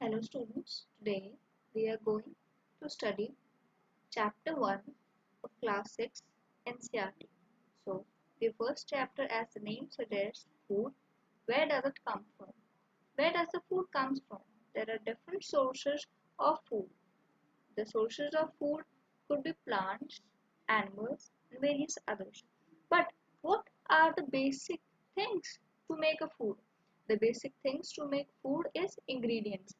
Hello students, today we are going to study chapter 1 of class 6 NCERT. So the first chapter, as the name suggests, food. Where does it come from? Where does the food comes from? There are different sources of food. The sources of food could be plants, animals and various others. But what are the basic things to make a food? The basic things to make food is ingredients.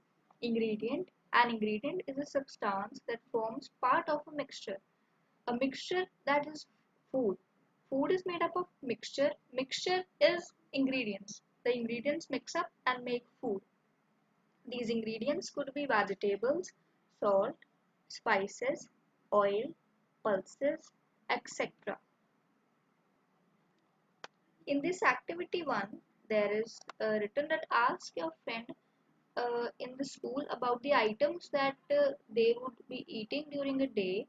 An ingredient is a substance that forms part of a mixture. A mixture, that is food. Food is made up of mixture. Mixture is ingredients. The ingredients mix up and make food. These ingredients could be vegetables, salt, spices, oil, pulses, etc. In this activity 1, there is written that ask your friend in the school about the items that they would be eating during a day.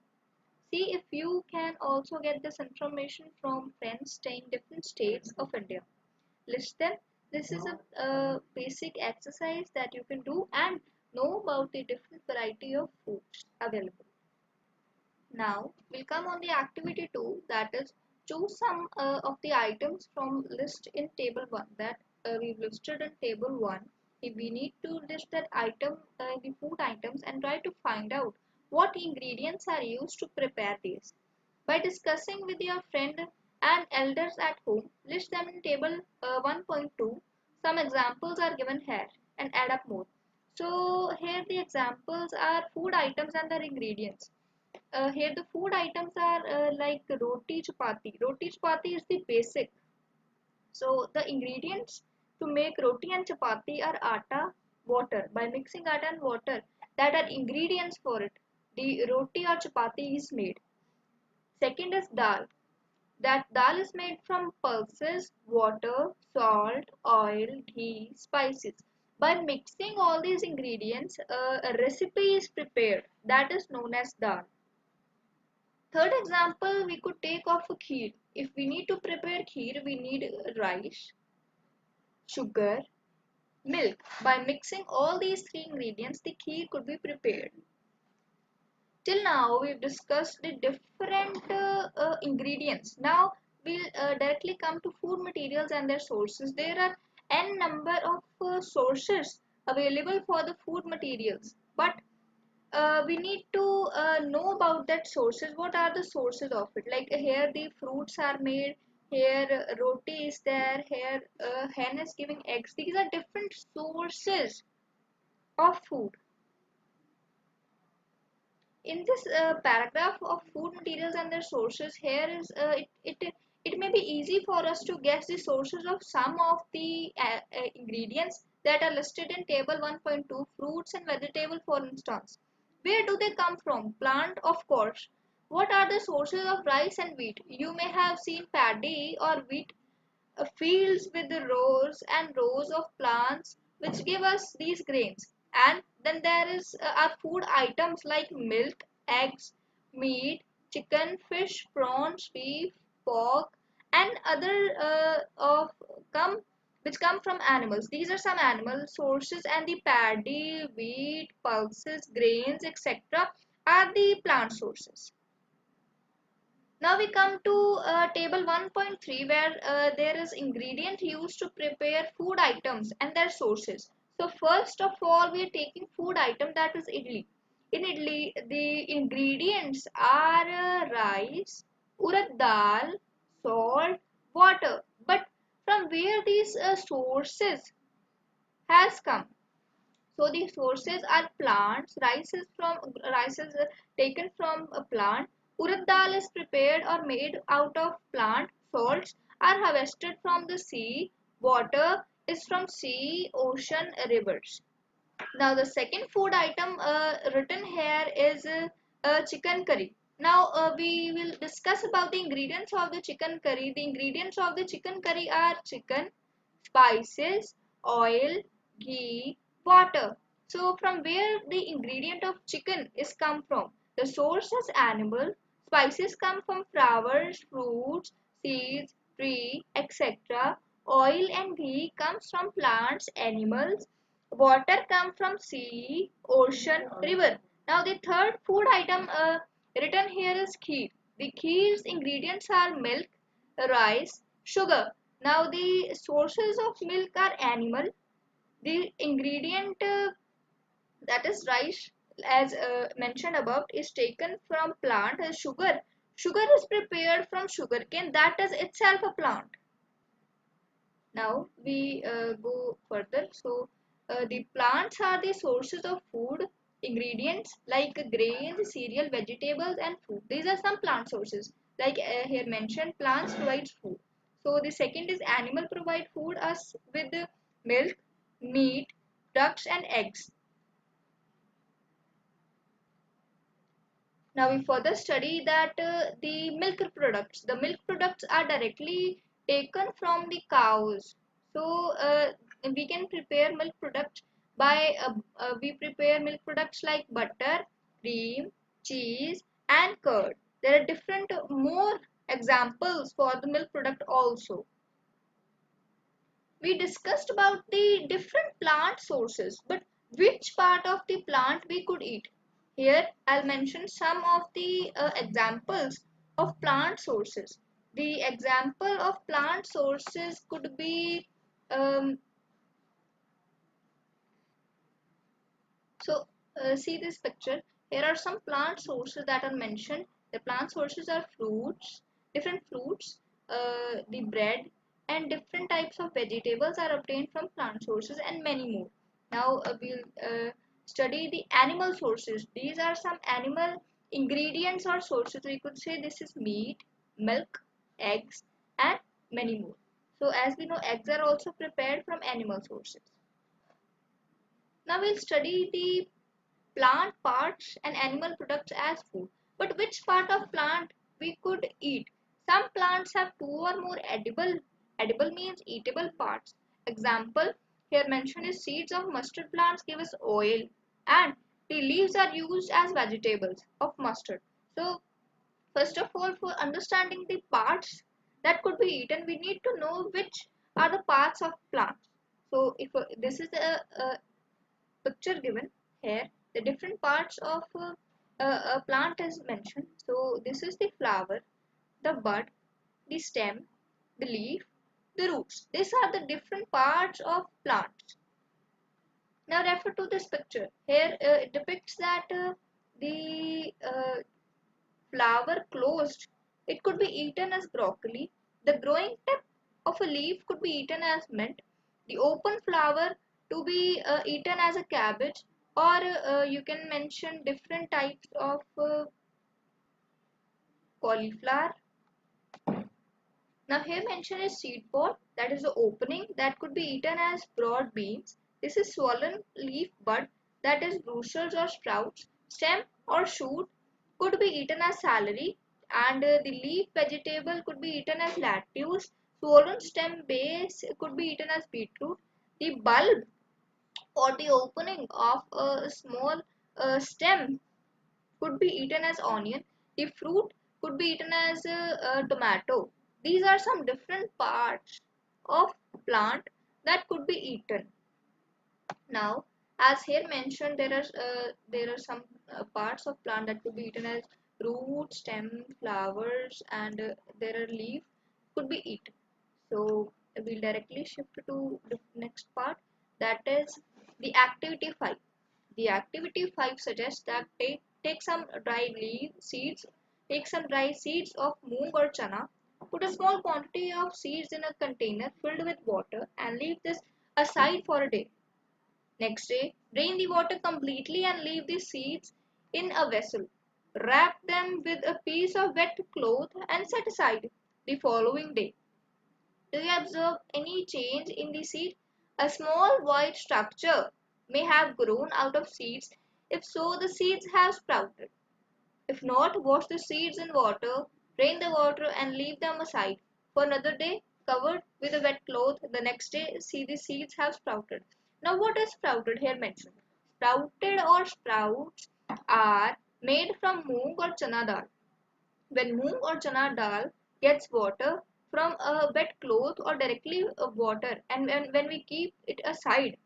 See if you can also get this information from friends staying in different states of India. List them. This is a basic exercise that you can do and know about the different variety of foods available. Now we'll come on the activity 2, that is choose some of the items from list in table 1 that we've listed in table 1. If we need to list that item, the food items, and try to find out what ingredients are used to prepare these. By discussing with your friend and elders at home, list them in table 1.2. Some examples are given here and add up more. So here the examples are food items and their ingredients. Here the food items are like roti chapati. Roti chapati is the basic. So the ingredients to make roti and chapati are atta, water. By mixing atta and water, that are ingredients for it, the roti or chapati is made. Second is dal. That dal is made from pulses, water, salt, oil, ghee, spices. By mixing all these ingredients, a recipe is prepared that is known as dal. Third example we could take of a kheer. If we need to prepare kheer, we need rice, sugar, milk. By mixing all these three ingredients, the kheer could be prepared. Till now, we've discussed the different ingredients. Now, we'll directly come to food materials and their sources. There are n number of sources available for the food materials, but we need to know about that sources. What are the sources of it? Like here the fruits are made, here roti is there, here hen is giving eggs. These are different sources of food. In this paragraph of food materials and their sources, here is it may be easy for us to guess the sources of some of the ingredients that are listed in table 1.2. Fruits and vegetable, for instance, where do they come from? Plant, of course. What are the sources of rice and wheat? You may have seen paddy or wheat fields with the rows and rows of plants which give us these grains. And then there is our food items like milk, eggs, meat, chicken, fish, prawns, beef, pork, and other of come which come from animals. These are some animal sources, and the paddy, wheat, pulses, grains, etc. are the plant sources. Now we come to table 1.3, where there is ingredient used to prepare food items and their sources. So first of all, we are taking food item, that is idli. In idli, the ingredients are rice, urad dal, salt, water. But from where these sources has come? So the sources are plants. Rice is taken from a plant. Urad dal is prepared or made out of plant. Salts are harvested from the sea. Water is from sea, ocean, rivers. Now the second food item written here is chicken curry. Now we will discuss about the ingredients of the chicken curry. The ingredients of the chicken curry are chicken, spices, oil, ghee, water. So from where the ingredient of chicken is come from? The source is animal. Spices come from flowers, fruits, seeds, tree, etc. Oil and ghee comes from plants, animals. Water comes from sea, ocean, river. Now the third food item written here is kheer. The kheer's ingredients are milk, rice, sugar. Now the sources of milk are animal. The ingredient that is rice, as mentioned above, is taken from plant. Sugar is prepared from sugarcane, that is itself a plant. Now we go further. So the plants are the sources of food ingredients like grains, cereal, vegetables, and fruit. These are some plant sources. Like here mentioned, plants provide food. So the second is animal provide food us with milk, meat, ducks, and eggs. Now we further study that the milk products. The milk products are directly taken from the cows. So we can prepare milk products by we prepare milk products like butter, cream, cheese, and curd. There are different more examples for the milk product also. We discussed about the different plant sources, but which part of the plant we could eat? Here I'll mention some of the examples of plant sources. The example of plant sources could be um, so see this picture. Here are some plant sources that are mentioned. The plant sources are fruits, different fruits, the bread, and different types of vegetables are obtained from plant sources, and many more. Now we'll study the animal sources. These are some animal ingredients or sources. We could say this is meat, milk, eggs, and many more. So as we know, eggs are also prepared from animal sources. Now we'll study the plant parts and animal products as food. But which part of plant we could eat? Some plants have two or more edible. Edible means eatable parts. Example here mentioned is seeds of mustard plants give us oil, and the leaves are used as vegetables of mustard. So first of all, for understanding the parts that could be eaten, we need to know which are the parts of plants. So if this is a picture given here, the different parts of a plant is mentioned. So this is the flower, the bud, the stem, the leaf, the roots. These are the different parts of plants. Now refer to this picture. Here it depicts that the flower closed, it could be eaten as broccoli. The growing tip of a leaf could be eaten as mint. The open flower to be eaten as a cabbage, or you can mention different types of cauliflower. Now here mentioned is seed pod, that is the opening that could be eaten as broad beans. This is swollen leaf bud, that is brussels or sprouts. Stem or shoot could be eaten as celery, and the leaf vegetable could be eaten as lettuce. Swollen stem base could be eaten as beetroot. The bulb or the opening of a small stem could be eaten as onion. The fruit could be eaten as a tomato. These are some different parts of plant that could be eaten. Now, as here mentioned, there are some parts of plant that could be eaten as root, stem, flowers, and there are leaf could be eaten. So we'll directly shift to the next part, that is the activity 5. The activity 5 suggests that take some dry leaf seeds, take some dry seeds of moong or chana, put a small quantity of seeds in a container filled with water and leave this aside for a day. Next day, drain the water completely and leave the seeds in a vessel. Wrap them with a piece of wet cloth and set aside. The following day, do you observe any change in the seed? A small white structure may have grown out of seeds. If so, the seeds have sprouted. If not, wash the seeds in water, drain the water and leave them aside. For another day, covered with a wet cloth, the next day, see the seeds have sprouted. Now, what is sprouted here mentioned? Sprouted or sprouts are made from moong or chana dal. When moong or chana dal gets water from a wet cloth or directly water, and when we keep it aside,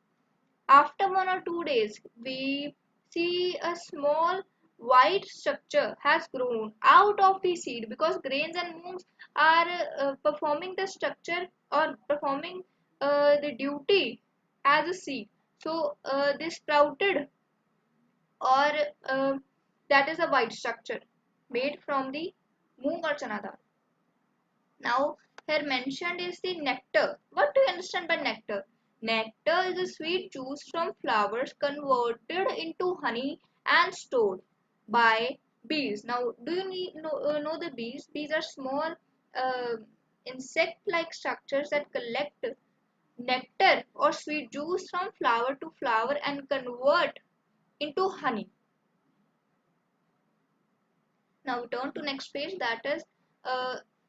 After 1 or 2 days, we see a small white structure has grown out of the seed, because grains and moons are performing the structure or performing the duty as a seed. So they sprouted, or that is a white structure made from the moong or chana dal. Now, here mentioned is the nectar. What do you understand by nectar? Nectar is a sweet juice from flowers converted into honey and stored by bees. Now, do you know the bees? Bees are small uh, insect-like structures that collect nectar or sweet juice from flower to flower and convert into honey. Now we turn to next page, that is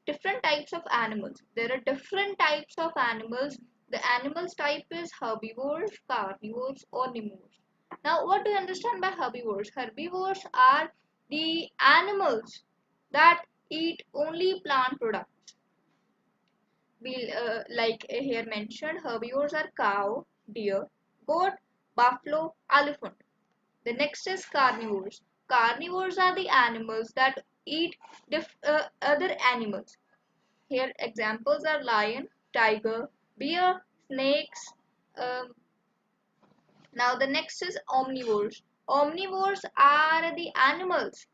different types of animals. There are different types of animals. The animals type is herbivores, carnivores, omnivores. Now what do you understand by herbivores? Herbivores are the animals that eat only plant products. Like here mentioned, herbivores are cow, deer, goat, buffalo, elephant. The next is carnivores. Carnivores are the animals that eat other animals. Here examples are lion, tiger, bear, snakes. Um, Now the next is omnivores. Omnivores are the animals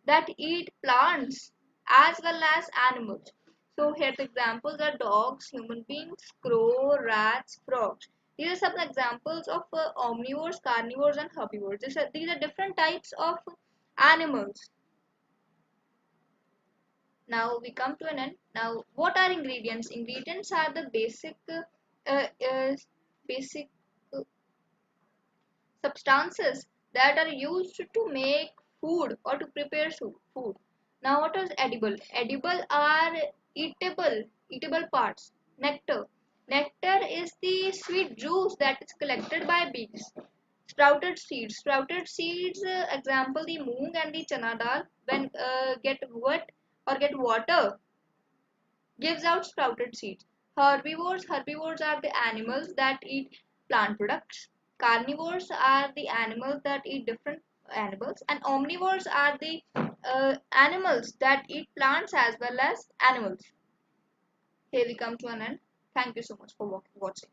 that eat plants as well as animals. So here the examples are dogs, human beings, crow, rats, frogs. These are some examples of omnivores, carnivores, and herbivores. These are different types of animals. Now we come to an end. Now, what are ingredients? Ingredients are the uh, uh, basic substances that are used to make food or to prepare food. Now, what is edible? Edible are eatable parts. Nectar. Nectar is the sweet juice that is collected by bees. Sprouted seeds. Sprouted seeds, example the moong and the chana dal, when get wet or get water, gives out sprouted seeds. Herbivores. Herbivores are the animals that eat plant products. Carnivores are the animals that eat different animals. And omnivores are the animals that eat plants as well as animals. Here we come to an end. Thank you so much for watching.